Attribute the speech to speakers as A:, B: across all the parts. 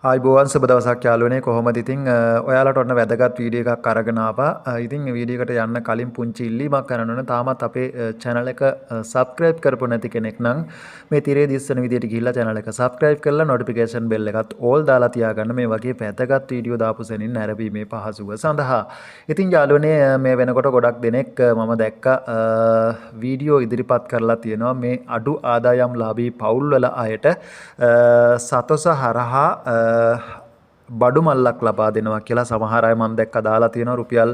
A: ආයිබෝවන් සුබ දවසක් යාළුවනේ කොහොමද ඉතින් ඔයාලට ඔන්න වැදගත් වීඩියෝ එකක් අරගෙන ආවා. ඉතින් මේ වීඩියෝ එකට යන්න කලින් පුංචි ඉල්ලීමක් කරන්න ඕන. තාමත් අපේ channel එක subscribe කරපු නැති කෙනෙක් නම් මේ තිරේ දිස්සන විදියට ගිහිල්ලා channel එක subscribe කරලා notification bell එකත් all දාලා තියාගන්න මේ වගේ වැදගත් වීඩියෝ දාපු සෙනින් නැරඹීමේ පහසුව සඳහා. ඉතින් යාළුවනේ මේ වෙනකොට ගොඩක් දෙනෙක් මම දැක්ක වීඩියෝ ඉදිරිපත් කරලා තියෙනවා මේ අඩු ආදායම් ලාභී පවුල් වල අයට සතොස හරහා බඩු මල්ලක් ලබා දෙනවා කියලා සමහර අය මම දැක්ක දාලා තියෙනවා රුපියල්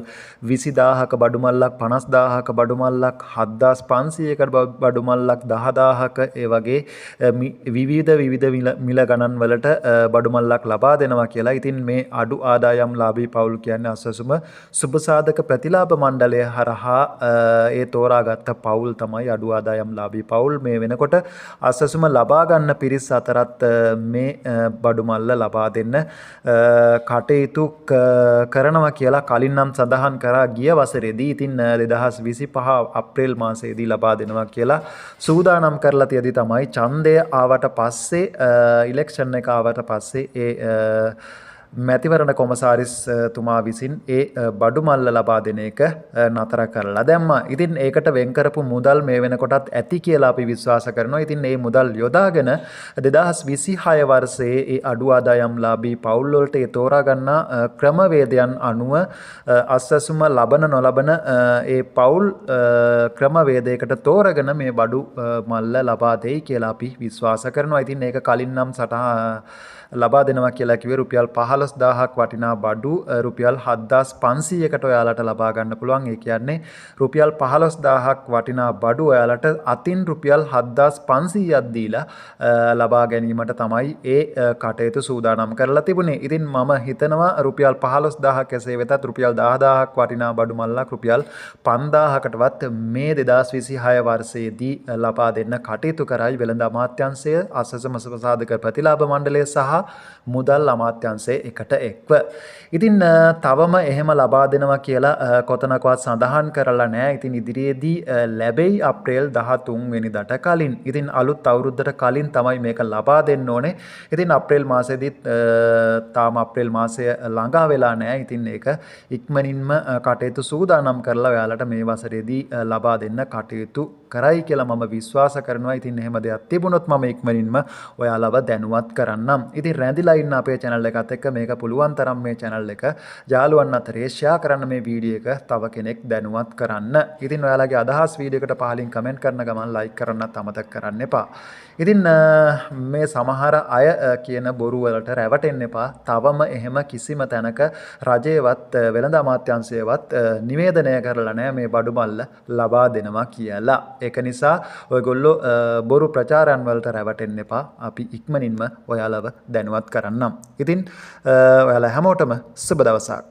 A: 20000ක බඩු මල්ලක් 50000ක බඩු මල්ලක් 7500ක බඩු මල්ලක් 10000ක ඒ වගේ විවිධ මිල ගණන් වලට බඩු මල්ලක් ලබා දෙනවා කියලා. ඉතින් මේ අඩු ආදායම් ලාභී පවුල් කියන්නේ අසසුම සුබසාධක ප්‍රතිලාභ මණ්ඩලය හරහා ඒ තෝරාගත්ත පවුල් තමයි අඩු ආදායම් ලාභී පවුල්. මේ වෙනකොට අසසුම ලබා ගන්න පිරිස් අතරත් මේ බඩු මල්ල ලබා දෙන්න කටයුතු කරනවා කියලා කලින් නම් සඳහන් කරා ගිය වසරේදී. ඉතින් 2025 අප්‍රේල් මාසයේදී ලබා දෙනවා කියලා සූදානම් කරලා තියදී තමයි ඡන්දය ආවට පස්සේ ඉලෙක්ෂන් එක ආවට පස්සේ ඒ මැතිවරණ කොමසාරිස් තුමා විසින් ඒ බඩු මල්ල ලබා දෙන එක නතර කරලා දැම්මා. ඉතින් ඒකට වෙන් කරපු මුදල් මේ වෙනකොටත් ඇති කියලා අපි විශ්වාස කරනවා. ඉතින් මේ මුදල් යොදාගෙන 2026 වර්ෂයේ ඒ අඩු ආදායම් ලාභී පවුල් වලට ඒ තෝරා ගන්නා ක්‍රමවේදයන් අනුව අස්සසුම ලබන නොලබන ඒ පවුල් ක්‍රමවේදයකට තෝරගෙන මේ බඩු මල්ල ලබා දෙයි කියලා අපි විශ්වාස කරනවා. ඉතින් ඒක කලින් නම් ලබා දෙනවා කියලා කිව්වේ රුපියල් 15000ක් වටිනා බඩු රුපියල් 7500කට ඔයාලට ලබා ගන්න පුළුවන්. ඒ කියන්නේ රුපියල් 15000ක් වටිනා බඩු ඔයාලට අතින් රුපියල් 7500ක් දීලා ලබා ගැනීමට තමයි ඒ කටයුතු සූදානම් කරලා තිබුණේ. ඉතින් මම හිතනවා රුපියල් 15000ක් එසේ වෙතත් රුපියල් 10000ක් වටිනා බඩු මල්ලක් රුපියල් 5000කටවත් මේ 2026 වර්ෂයේදී ලබා දෙන්න කටයුතු කරයි වෙළඳ අමාත්‍යාංශය අසසම සාධක ප්‍රතිලාභ මණ්ඩලය සහ මුදල් අමාත්‍යාංශයේ එකට එක්ව. ඉතින් තවම එහෙම ලබා දෙනවා කියලා කොතනකවත් සඳහන් කරලා නැහැ. ඉතින් ඉදිරියේදී ලැබෙයි අප්‍රේල් 13 වෙනිදාට කලින්. ඉතින් අලුත් අවුරුද්දට කලින් තමයි මේක ලබා දෙන්න ඕනේ. ඉතින් අප්‍රේල් මාසෙදිත් තාම අප්‍රේල් මාසය ළඟා වෙලා නැහැ. ඉතින් ඒක ඉක්මනින්ම කටයුතු සූදානම් කරලා ඔයාලට මේ වසරේදී ලබා දෙන්න කටයුතු කරයි කියලා මම විශ්වාස කරනවා. ඉතින් එහෙම දෙයක් තිබුණොත් මම ඉක්මනින්ම ඔයාලව දැනුවත් කරන්නම්. ඉතින් රැඳිලා ඉන්න අපේ channel එකත් එක්ක මේක පුළුවන් තරම් මේ channel එක යාළුවන් අතරේ share කරන්න මේ වීඩියෝ එක තව කෙනෙක් දැනුවත් කරන්න. ඉතින් ඔයාලගේ අදහස් වීඩියෝ එකට පහලින් comment කරන ගමන් like කරන්නත් අමතක කරන්න එපා. ඉතින් මේ සමහර අය කියන බොරු වලට රැවටෙන්න එපා. තවම එහෙම කිසිම තැනක රජයේවත් වෙළඳ අමාත්‍යාංශයේවත් නිවේදනය කරලා නැහැ මේ බඩු මල්ල ලබා දෙනවා කියලා. ඒක නිසා ඔයගොල්ලෝ බොරු ප්‍රචාරයන් වලට රැවටෙන්න එපා. අපි ඉක්මනින්ම ඔයාලව දැනුවත් කරන්නම්. ඉතින් ඔයාලා හැමෝටම සුබ දවසක්.